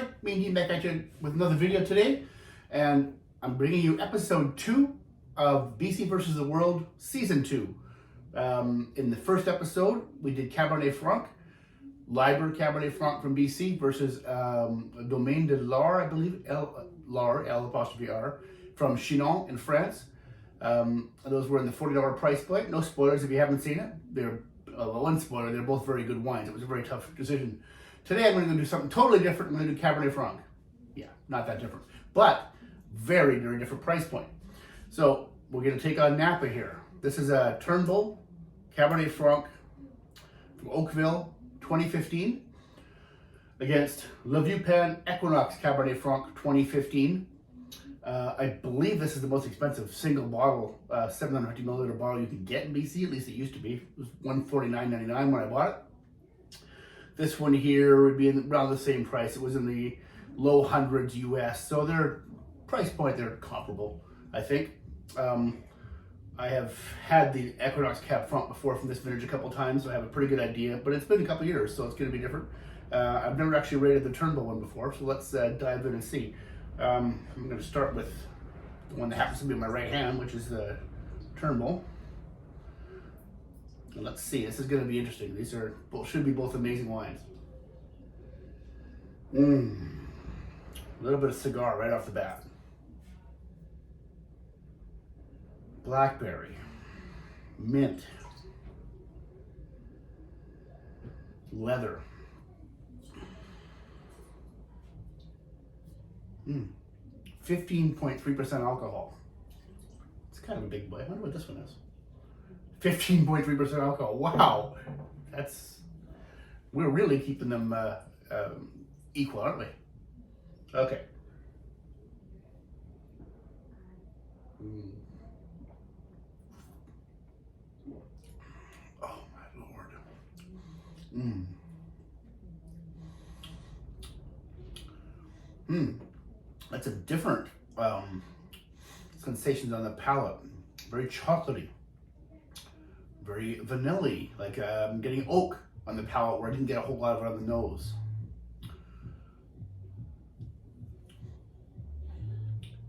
Alright, me and Dean back at you with another video today, and I'm bringing you episode 2 of BC versus the World Season 2. In the first episode, we did Cabernet Franc, Liber Cabernet Franc from BC versus Domaine de l'Art, I believe, L''R, from Chinon in France. Those were in the $40 price point. No spoilers if you haven't seen it. They're one spoiler, they're both very good wines. It was a very tough decision. Today I'm going to do something totally different. I'm going to do Cabernet Franc. Yeah, not that different, but very, very different price point. So we're going to take on Napa here. This is a Turnbull Cabernet Franc from Oakville 2015 against Le Vieux Pan Equinox Cabernet Franc 2015. I believe this is the most expensive single bottle, 750 milliliter bottle you can get in BC. At least it used to be. It was $149.99 when I bought it. This one here would be around the same price. It was in the low hundreds US, so their price point, they're comparable, I think. I have had the Equinox Cab Franc before from this vintage a couple times, so I have a pretty good idea, but it's been a couple years, so it's going to be different. I've never actually rated the Turnbull one before, so let's dive in and see. I'm going to start with the one that happens to be in my right hand, which is the Turnbull. And let's see, this is going to be interesting. These should be both amazing wines. A little bit of cigar right off the bat. Blackberry, mint, leather. 15.3% alcohol. It's kind of a big boy. I wonder what this one is. 15.3% alcohol. Wow, we're really keeping them equal, aren't we? Okay. Oh my Lord. That's a different sensations on the palate. Very chocolatey. Very vanilla-y, like I'm getting oak on the palate where I didn't get a whole lot of it on the nose.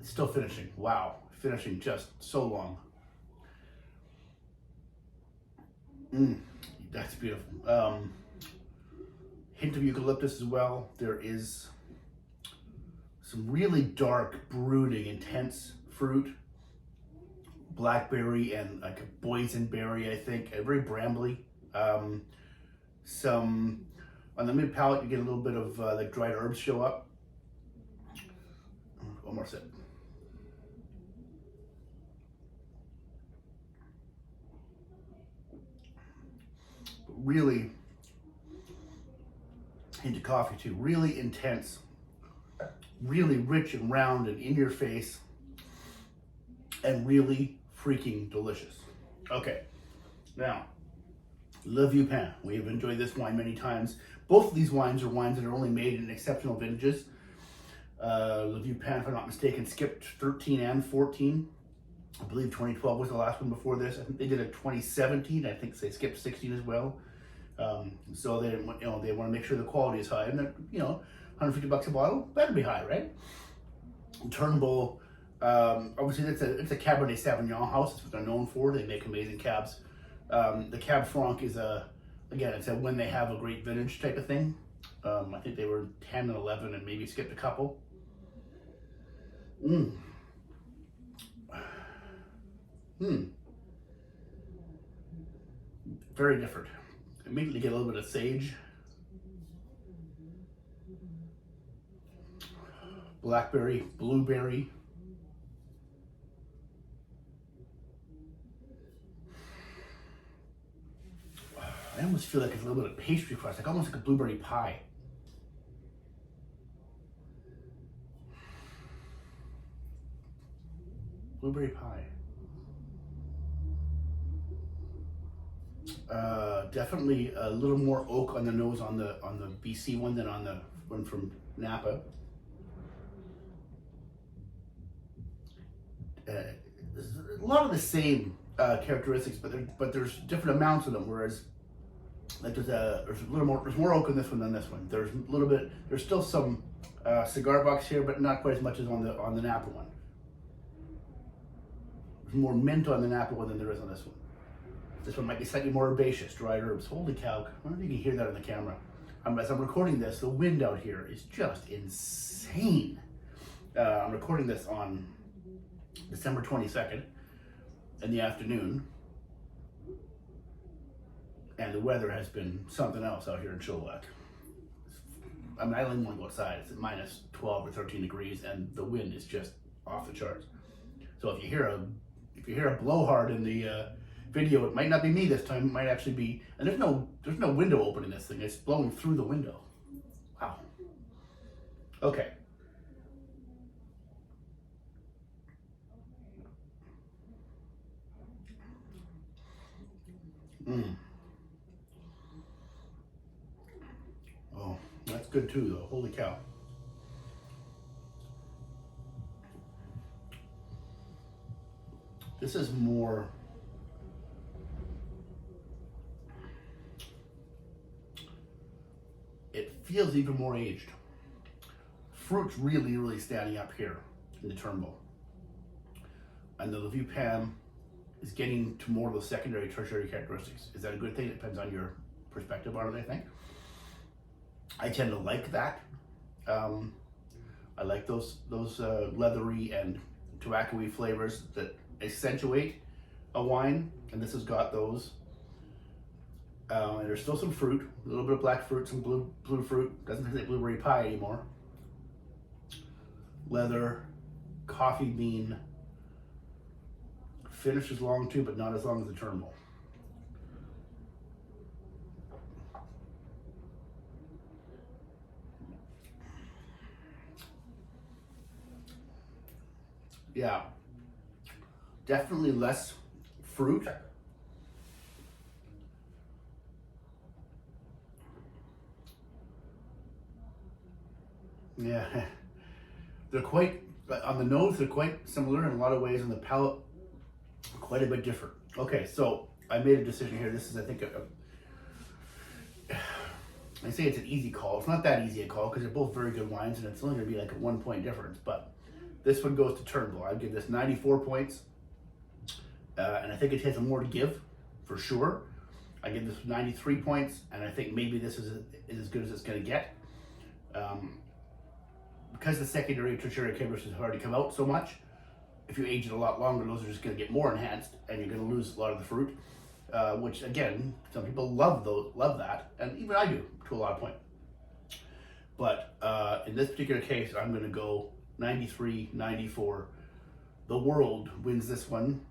It's still finishing. Wow, finishing just so long. That's beautiful. Hint of eucalyptus as well. There is some really dark, brooding, intense fruit. Blackberry and like a boysenberry, I think, very brambly. Some on the mid palate, you get a little bit of like dried herbs show up. One more sip. Really into coffee too. Really intense, really rich and round and in your face, and really freaking delicious. Okay, now Le Vieux Pan. We have enjoyed this wine many times. Both of these wines are wines that are only made in exceptional vintages. Le Vieux Pan, if I'm not mistaken, skipped 13 and 14. I believe 2012 was the last one before this. I think they did a 2017. I think they skipped 16 as well. So they want to make sure the quality is high, and that, $150 a bottle better be high, right? Turnbull. Obviously, it's a Cabernet Sauvignon house. That's what they're known for. They make amazing cabs. The Cab Franc is it's a when they have a great vintage type of thing. I think they were 10 and 11 and maybe skipped a couple. Very different. Immediately get a little bit of sage. Blackberry, blueberry. I almost feel like it's a little bit of pastry crust, like almost like a blueberry pie. Blueberry pie. Definitely a little more oak on the nose on the BC one than on the one from Napa. A lot of the same characteristics, but there's different amounts of them. Whereas Like there's more oak in this one than this one. There's still some cigar box here, but not quite as much as on the Napa one. There's more mint on the Napa one than there is on this one. This one might be slightly more herbaceous, dried herbs. Holy cow! I don't know if you can hear that on the camera. As I'm recording this, the wind out here is just insane. I'm recording this on December 22nd in the afternoon, and the weather has been something else out here in Chilliwack. I don't even want to go outside. It's at minus 12 or 13 degrees, and the wind is just off the charts. So if you hear a blowhard in the video, it might not be me this time. It might actually be, and there's no window open in this thing. It's blowing through the window. Wow. Okay. Oh, that's good too, though. Holy cow. This is more. It feels even more aged. Fruit's really, really standing up here in the Turnbull. And the Levue Pam is getting to more of the secondary, tertiary characteristics. Is that a good thing? It depends on your perspective on it, I think. I tend to like that. I like those leathery and tobacco-y flavors that accentuate a wine, and this has got those. And there's still some fruit, a little bit of black fruit, some blue fruit. Doesn't taste like blueberry pie anymore. Leather, coffee bean. Finish is long too, but not as long as the Turnbull. Yeah, definitely less fruit. Yeah, they're quite, on the nose, they're quite similar in a lot of ways. On the palate, quite a bit different. Okay, so I made a decision here. This is, I think, I say it's an easy call. It's not that easy a call because they're both very good wines, and it's only going to be like a 1 point difference. But this one goes to Turnbull. I'd give this 94 points, and I think it has more to give, for sure. I give this 93 points, and I think maybe this is as good as it's going to get. Because the secondary, tertiary characteristics have already come out so much, if you age it a lot longer, those are just going to get more enhanced, and you're going to lose a lot of the fruit. Which again, some people love that, and even I do to a lot of point. But in this particular case, I'm going to go 93, 94. The World wins this one,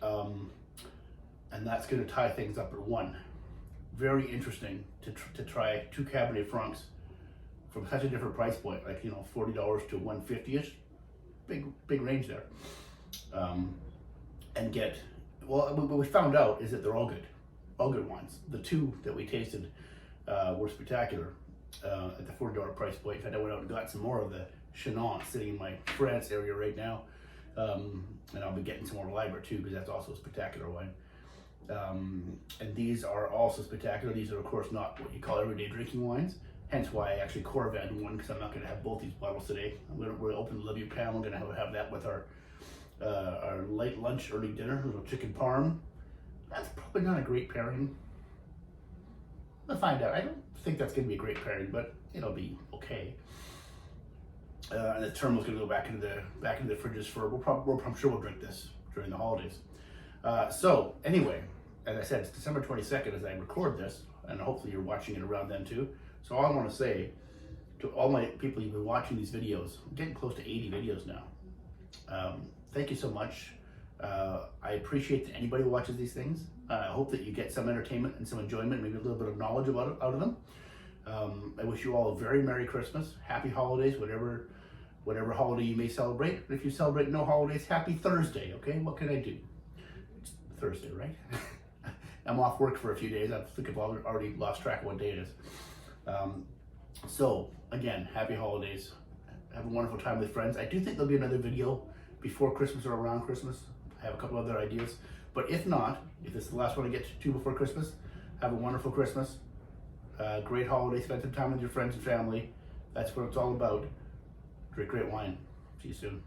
and that's going to tie things up at 1. Very interesting to try 2 Cabernet Francs from such a different price point, like $40 to $150ish, big range there, and get. Well, what we found out is that they're all good wines. The 2 that we tasted were spectacular at the $40 price point. In fact, I went out and got some more of the Chenin sitting in my France area right now, and I'll be getting some more Liber too, because that's also a spectacular wine. And these are also spectacular. These are, of course, not what you call everyday drinking wines. Hence why I actually Corvan one, because I'm not going to have both these bottles today. We're open the Levue Pam. We're going to have that with our late lunch, early dinner, a little chicken parm. That's probably not a great pairing. We'll find out. I don't think that's going to be a great pairing, but it'll be okay. And the Turnbull's going to go back into the fridges for. I'm sure we'll drink this during the holidays. So anyway, as I said, it's December 22nd as I record this, and hopefully you're watching it around then too. So all I want to say to all my people who've been watching these videos, I'm getting close to 80 videos now. Thank you so much. I appreciate that anybody who watches these things. I hope that you get some entertainment and some enjoyment, maybe a little bit of knowledge out of them. I wish you all a very Merry Christmas, Happy Holidays, whatever holiday you may celebrate. If you celebrate no holidays, Happy Thursday, okay? What can I do? It's Thursday, right? I'm off work for a few days. I think I've already lost track of what day it is. So, again, Happy Holidays. Have a wonderful time with friends. I do think there'll be another video before Christmas or around Christmas. I have a couple other ideas. But if not, if this is the last one I get to before Christmas, have a wonderful Christmas. Great holiday. Spend some time with your friends and family. That's what it's all about. Drink great wine. See you soon.